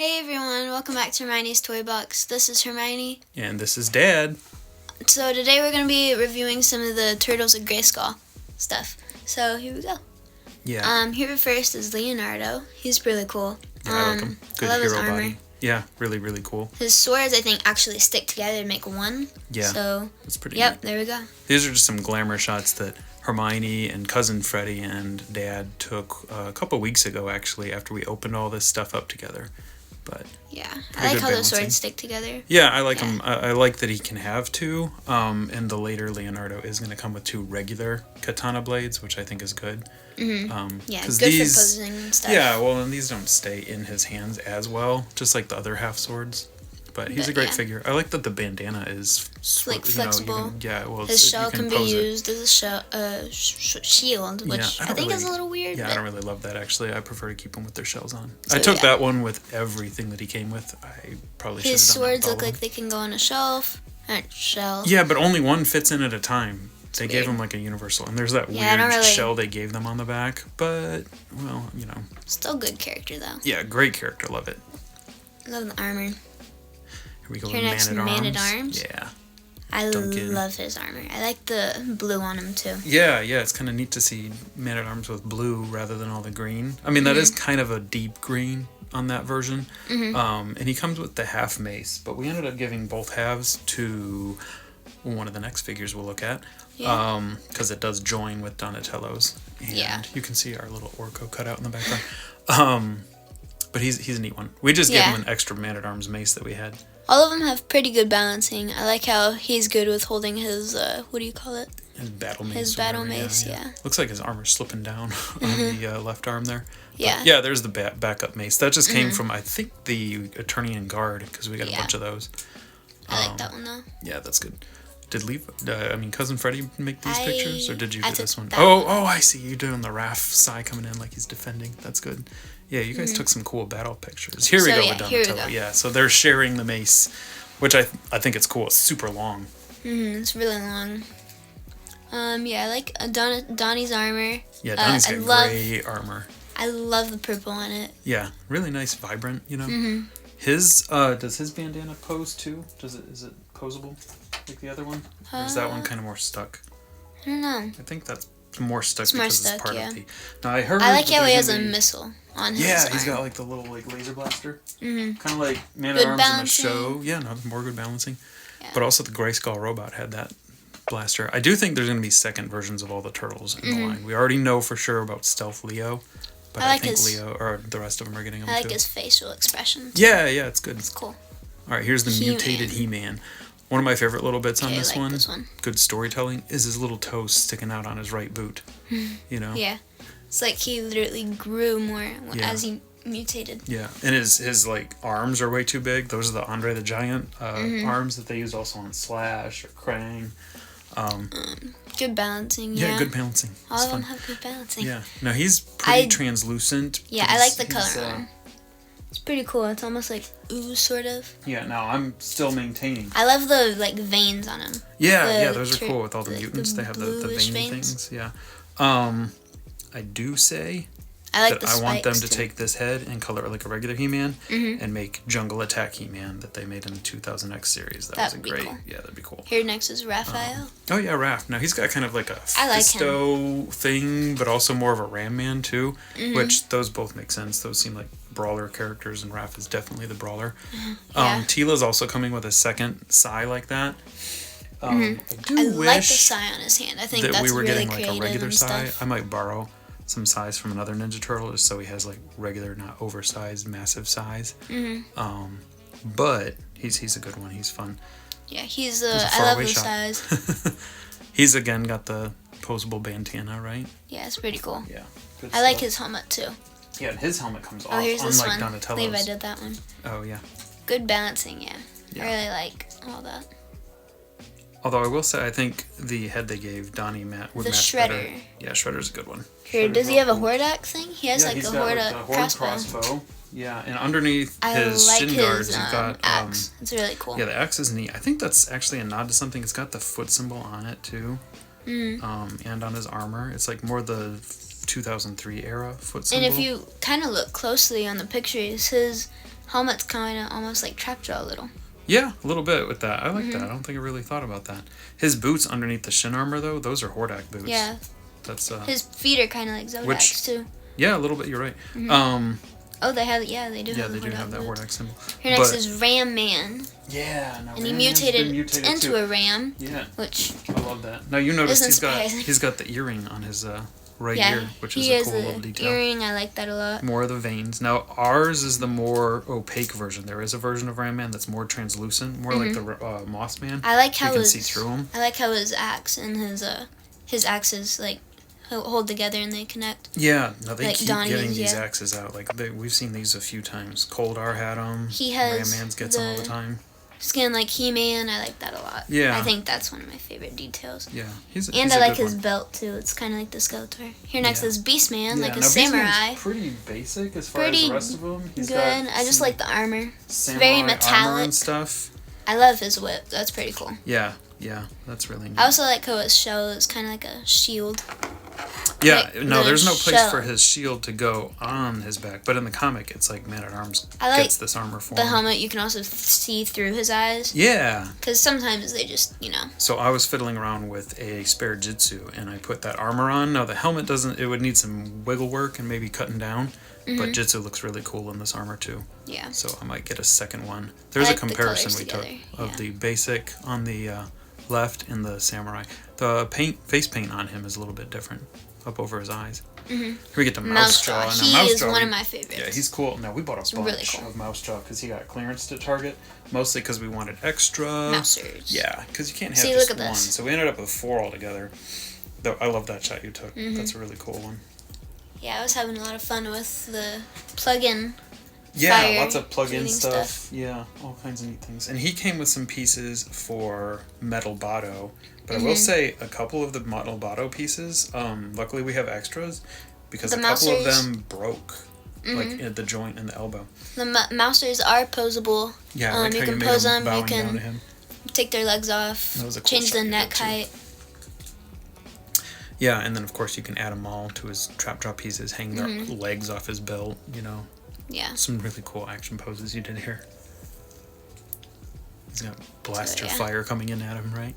Hey everyone, welcome back to Hermione's Toy Box. This is Hermione. And this is Dad. So today we're going to be reviewing some of the Turtles of Grayskull stuff. So here we go. Yeah. Here first is Leonardo. He's really cool. Yeah, I like him. Good I love hero his armor. body. Yeah, really, really cool. His swords, I think, actually stick together to make one. Yeah. So, that's pretty yep, neat. there we go. These are just some glamour shots that Hermione and Cousin Freddie and Dad took a couple weeks ago, actually, after we opened all this stuff up together. But yeah, I like how the swords stick together. Yeah, I like him. I like that he can have two. And the later Leonardo is going to come with two regular katana blades, which I think is good. Mm-hmm. Yeah, good these, for posing and stuff. Yeah, well, and these don't stay in his hands as well, just like the other half swords. But he's a great figure. I like that the bandana is like flexible. His shell can be used as a shield, which I think is a little weird. Yeah, I don't really love that actually. I prefer to keep them with their shells on. So, I took that one with everything that he came with. I probably should have done that. His swords look like they can go on a shelf. Shell. Yeah, but only one fits in at a time. They gave him like a universal, and there's that weird shell they gave them on the back. But well, you know, still good character though. Yeah, great character. Love it. Love the armor. We go Here next, Man at Arms. Yeah. I love his armor. I like the blue on him too. Yeah, it's kind of neat to see Man at Arms with blue rather than all the green. I mean, that is kind of a deep green on that version. And he comes with the half mace, but we ended up giving both halves to one of the next figures we'll look at. Because it does join with Donatello's. And you can see our little Orko cut out in the background. But he's a neat one. We just gave him an extra Man at Arms mace that we had. All of them have pretty good balancing. I like how he's good with holding his, what do you call it? His battle mace. His battle mace, yeah. Looks like his armor's slipping down on the left arm there. Yeah. But, yeah, there's the backup mace. That just came from, I think, the Attorney and Guard, because we got a bunch of those. I like that one, though. Yeah, that's good. Did Cousin Freddie make these pictures, or did you do this one? One. I see. You doing the Raph Sai coming in like he's defending. That's good. Yeah, you guys took some cool battle pictures. Here we go with Donatello. Yeah, so they're sharing the mace, which I think it's cool. It's super long. It's really long. I like Donnie's armor. Yeah, Donnie's got great armor. I love the purple on it. Yeah, really nice, vibrant. You know, his does his bandana pose too? Is it posable like the other one, or is that one kind of more stuck? I don't know. I think that's more stuck because it's part of the. Now I like how he has a missile on his arm. He's got like the little laser blaster. Kind of like Man at Arms in the show. Yeah, no, more good balancing. Yeah. But also the Grayskull robot had that blaster. I do think there's going to be second versions of all the turtles in the line. We already know for sure about Stealth Leo, but I think Leo or the rest of them are getting them too. I like his facial expressions. Yeah, it's good. It's cool. All right, here's the mutated He-Man. One of my favorite little bits on this one, good storytelling, is his little toes sticking out on his right boot. You know? Yeah. It's like he literally grew more as he mutated. Yeah, and his like arms are way too big. Those are the Andre the Giant arms that they used also on Slash or Krang. Good balancing, yeah. good balancing. All of them have good balancing. Yeah. No, he's pretty translucent. Yeah, I like the color on him. It's pretty cool. It's almost like ooze, sort of. Yeah, no, I'm still maintaining. I love the veins on him. Yeah, those are cool with all the mutants. They have the vein things. Yeah. I do say that I want them to take this head and color it like a regular He-Man and make Jungle Attack He-Man that they made in the 2000X series. That was great. Cool. Yeah, that'd be cool. Here next is Raphael. Raph. Now he's got kind of like a Fisto thing, but also more of a Ram Man too, which those both make sense. Those seem like brawler characters, and Raph is definitely the brawler. Tila's also coming with a second Sai like that. I wish like the Sai on his hand. I think that that's we were really getting like a regular Sai. Stuff. I might borrow some size from another Ninja Turtle just so he has like regular, not oversized, massive size. But he's a good one. He's fun. Yeah, I love his size. He's again got the posable bandana, right? Yeah, it's pretty cool. Yeah, I like his helmet too. Yeah, his helmet comes off. Here's this unlike one. Donatello's. Levi did that one. Oh yeah. Good balancing, yeah. I really like all that. Although I will say, I think the head they gave Donnie would match Shredder. better. Yeah, Shredder's a good one. Here, does he have a Hordak thing? He has like a Hordak crossbow. Yeah, and underneath his shin guards, you've got axe. It's really cool. Yeah, the axe is neat. I think that's actually a nod to something. It's got the foot symbol on it too, and on his armor. It's like more the 2003 era foot symbol. And if you kind of look closely on the pictures, his helmet's kind of almost like Trapjaw a little. Yeah, a little bit with that. I like that. I don't think I really thought about that. His boots underneath the shin armor, though, those are Hordak boots. Yeah. That's his feet are kind of like Zodak's too. Yeah, a little bit. You're right. Oh, they have. Yeah, they do. Yeah, have they the do have that boots. Hordak symbol. Here next is Ram Man. Yeah, no, And he mutated into too. a ram. Yeah, which I love that. Now you noticed surprising. he's got the earring on his right yeah, ear, which he is a has cool little detail. Earring. I like that a lot. More of the veins. Now ours is the more opaque version. There is a version of Ram Man that's more translucent, more like the Moss Man. I like how you can see through him. I like how his axe and his axes like hold together and they connect. Yeah, no, they like keep Donnie's, getting these axes out. Like we've seen these a few times. Coldar had them. He has Ram Man's gets them all the time. Skin like He-Man. I like that a lot. Yeah, I think that's one of my favorite details. Yeah, I like his belt too. It's kind of like the Skeletor. Here next is Beastman, like a samurai. Beastman's pretty basic as far as the rest of them. He's good. I just like the armor. It's very metallic armor and stuff. I love his whip. That's pretty cool. Yeah, that's really neat. I also like how his shell is kind of like a shield. Yeah, like no, there's no place for his shield to go on his back, but in the comic, it's like Man-at-Arms gets this armor for him. The helmet, you can also see through his eyes. Yeah. Because sometimes they just, So I was fiddling around with a spare Jitsu, and I put that armor on. Now, the helmet it would need some wiggle work and maybe cutting down, but Jitsu looks really cool in this armor, too. Yeah. So I might get a second one. There's a comparison we took of the basic on the left and the samurai. The face paint on him is a little bit different. Up over his eyes. Here we get to Mousejaw. He is one of my favorites. Yeah, he's cool. Now we bought a bunch of Mousejaw because he got clearance at Target, mostly because we wanted extra. Mousers. Yeah, because you can't have just one. So we ended up with 4 altogether. Though I love that shot you took. That's a really cool one. Yeah, I was having a lot of fun with the plug-in. Yeah, lots of plug-in stuff. Yeah, all kinds of neat things. And he came with some pieces for Metal Botto. But I will say, a couple of the Metal Botto pieces, luckily we have extras, because a couple of them broke, like at the joint and the elbow. The mousers are posable. Yeah, like you how can you pose made them, you can take their legs off, that was a cool change the neck height. Yeah, and then of course you can add them all to his Trapjaw pieces, hang their legs off his belt, Yeah. Some really cool action poses you did here. He's got blaster fire coming in at him, right?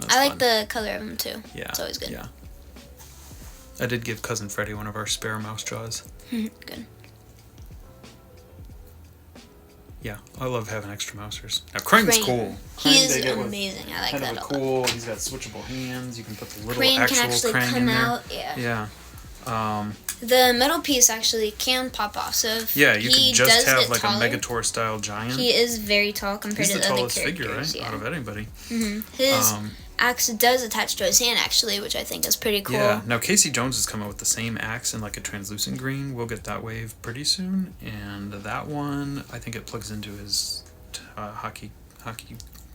I like the color of him too. Yeah. It's always good. Yeah. I did give Cousin Freddie one of our spare Mousejaws. Good. Yeah, I love having extra mousers. Now, Crane's cool. He is amazing. I like that a lot. Cool. He's got switchable hands. You can put the little Crane actual can actually Crane come in there. out. Yeah. Yeah. The metal piece actually can pop off. So if you could just have like taller, a Megator style giant. He is very tall compared to the other characters. He's the tallest figure, right? Out of anybody. His axe does attach to his hand actually, which I think is pretty cool. Yeah. Now Casey Jones is coming with the same axe in like a translucent green. We'll get that wave pretty soon, and that one I think it plugs into his hockey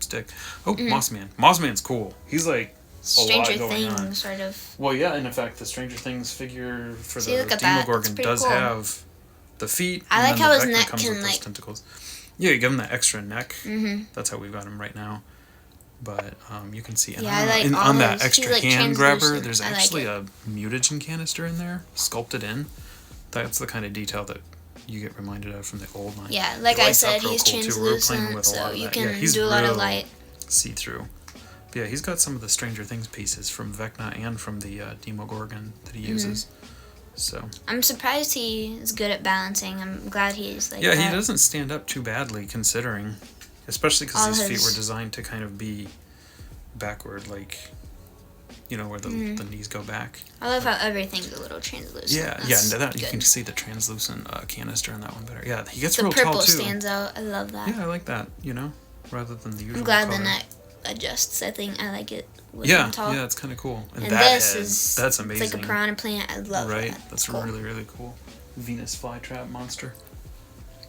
stick. Oh, Mossman. Mossman's cool. He's like Stranger a lot going on. Things, sort of. Well, yeah, and in fact, the Stranger Things figure for the look at that. Demogorgon does cool. have the feet. I like how his neck comes can with those tentacles. Yeah, you give him that extra neck. That's how we've got him right now. But you can see on that extra hand grabber, there's actually a mutagen canister in there, sculpted in. That's the kind of detail that you get reminded of from the old line. Yeah, like I said, he's translucent, so you can do a lot of light. See-through. But yeah, he's got some of the Stranger Things pieces from Vecna and from the Demogorgon that he uses. So I'm surprised he is good at balancing. I'm glad he's like he doesn't stand up too badly considering, especially because his feet were designed to kind of be backward, like where the knees go back. I love how everything's a little translucent. Yeah, you can see the translucent canister in that one better. Yeah, he gets real tall too. The purple stands out. I love that. Yeah, I like that. Rather than the usual. I'm glad color. the neck adjusts. I think I like it with him tall. Yeah, it's kind of cool. And that's amazing. It's like a piranha plant. I love right? that. That's cool. Really, really cool. Venus flytrap monster.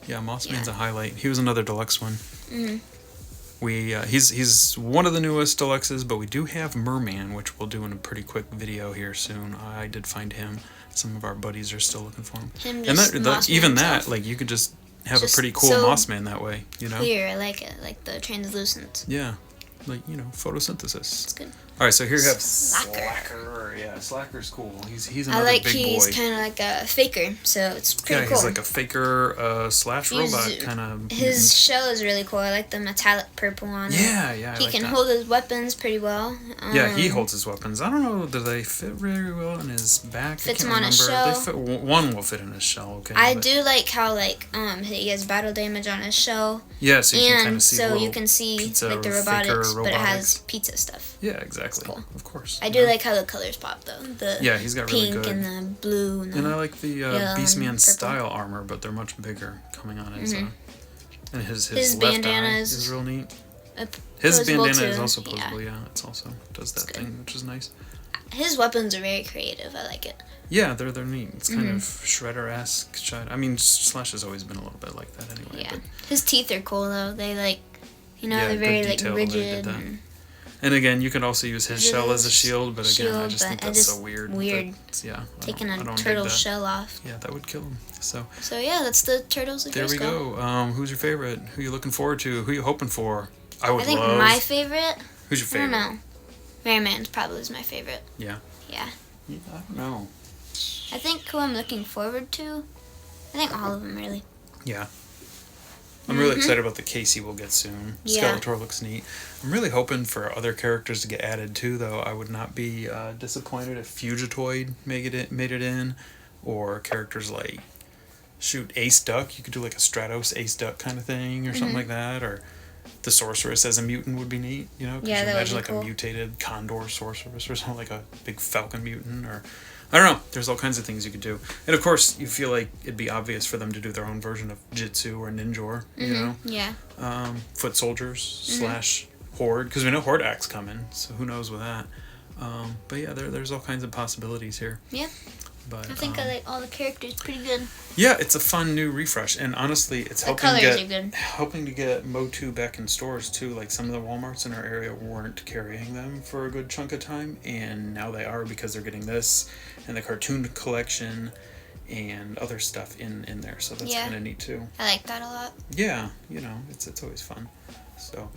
Yeah, Mossman's a highlight. He was another deluxe one. He's one of the newest deluxes, but we do have Merman, which we'll do in a pretty quick video here soon. I did find him. Some of our buddies are still looking for him. Even that, like you could just have a pretty cool Mossman that way. Clear, I like it, like the translucent. Yeah. like, photosynthesis. It's good. All right, so here you have Slacker. Slacker. Yeah, Slacker's cool. He's I another like big he's boy. kind of like a faker, so it's pretty cool. He's like a faker slash robot kind of. His shell is really cool. I like the metallic purple on it. Yeah. He can hold his weapons pretty well. Yeah, he holds his weapons. I don't know, do they fit very well in his back? Fits I him can't on his remember. shell. One will fit in his shell. Okay. I do like how he has battle damage on his shell. Yeah, so you can kind of see you can see like the robotics, but it has pizza stuff. Yeah, exactly. Cool. Of course. I do like how the colors pop though. He's got pink really good. and the blue and I like the Beastman style armor, but they're much bigger coming on his. And his left bandana eye is real neat. His bandana is also posable. Yeah, it's also does that thing, which is nice. His weapons are very creative. I like it. Yeah, they're neat. It's kind of Shredder-esque. I mean, Slash has always been a little bit like that anyway. Yeah. But His teeth are cool though. They they're very like rigid. And again, you can also use his shell as a shield, but again, I just think that's so weird. Weird. Taking a turtle's shell off. Yeah, that would kill him. So yeah, that's the Turtles of Grayskull. There we go. Who's your favorite? Who you looking forward to? Who you hoping for? I think my favorite. Who's your favorite? I don't know. Merryman's probably is my favorite. Yeah. Yeah. I don't know. I think who I'm looking forward to. I think all of them really. Yeah. I'm really excited about the Casey we'll get soon. Yeah. Skeletor looks neat. I'm really hoping for other characters to get added too, though. I would not be disappointed if Fugitoid made it in, or characters like Ace Duck. You could do like a Stratos Ace Duck kind of thing, or something like that, or the Sorceress as a mutant would be neat. Could you imagine like a mutated Condor Sorceress or something, like a big Falcon mutant, or I don't know. There's all kinds of things you could do. And of course, you feel like it'd be obvious for them to do their own version of Jitsu or Ninjor, Yeah. Foot Soldiers / Horde, because we know Hordak's coming, so who knows with that. But yeah, there's all kinds of possibilities here. Yeah. But I think I like all the characters pretty good. Yeah, it's a fun new refresh, and honestly, it's helping to get Motu back in stores too. Like some of the Walmarts in our area weren't carrying them for a good chunk of time, and now they are because they're getting this and the cartoon collection and other stuff in there. So that's kind of neat too. I like that a lot. Yeah, it's always fun. So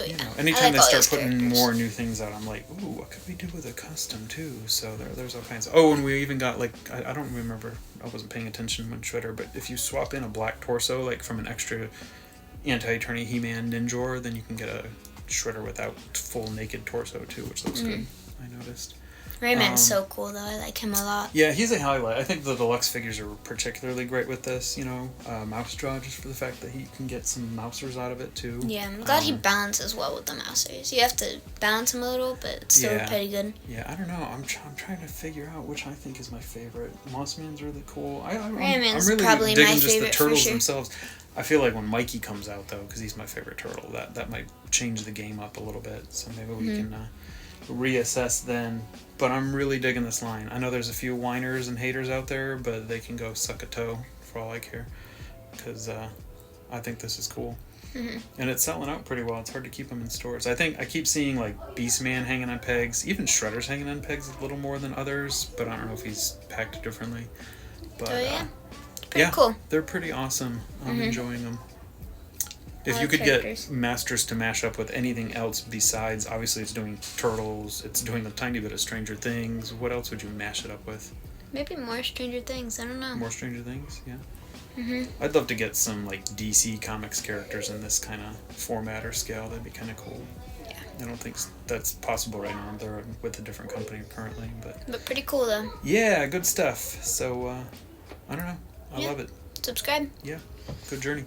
yeah. Anytime they start putting more new things out, I'm like, ooh, what could we do with a custom too? So there's all kinds of. Oh, and we even got I don't remember. I wasn't paying attention when Shredder, but if you swap in a black torso from an extra Anti-Attorney He-Man Ninjor, then you can get a Shredder without full naked torso too, which looks good. I noticed. Rayman's so cool though. I like him a lot. Yeah, he's a highlight. I think the deluxe figures are particularly great with this. Mouse Jaw, just for the fact that he can get some mousers out of it too. Yeah, I'm glad he balances well with the mousers. You have to balance him a little, but it's still pretty good. Yeah, I don't know. I'm trying to figure out which I think is my favorite. Mossman's really cool. Rayman's I'm really probably digging my just favorite the turtles for sure. themselves. I feel like when Mikey comes out though, because he's my favorite turtle, that might change the game up a little bit. So maybe we can reassess then. But I'm really digging this line. I know there's a few whiners and haters out there, but they can go suck a toe for all I care, because I think this is cool. And it's selling out pretty well. It's hard to keep them in stores. I keep seeing like Beastman hanging on pegs, even Shredder's hanging on pegs a little more than others, but I don't know if he's packed differently. But pretty cool. They're pretty awesome. I'm enjoying them. If you could get Masters to mash up with anything else besides, obviously it's doing Turtles, it's doing a tiny bit of Stranger Things, what else would you mash it up with? Maybe more Stranger Things, I don't know. More Stranger Things, yeah. I'd love to get some DC Comics characters in this kind of format or scale. That'd be kind of cool. Yeah. I don't think that's possible right now. They're with a different company currently, but pretty cool though. Yeah, good stuff. So, I don't know. I love it. Subscribe. Yeah, good journey.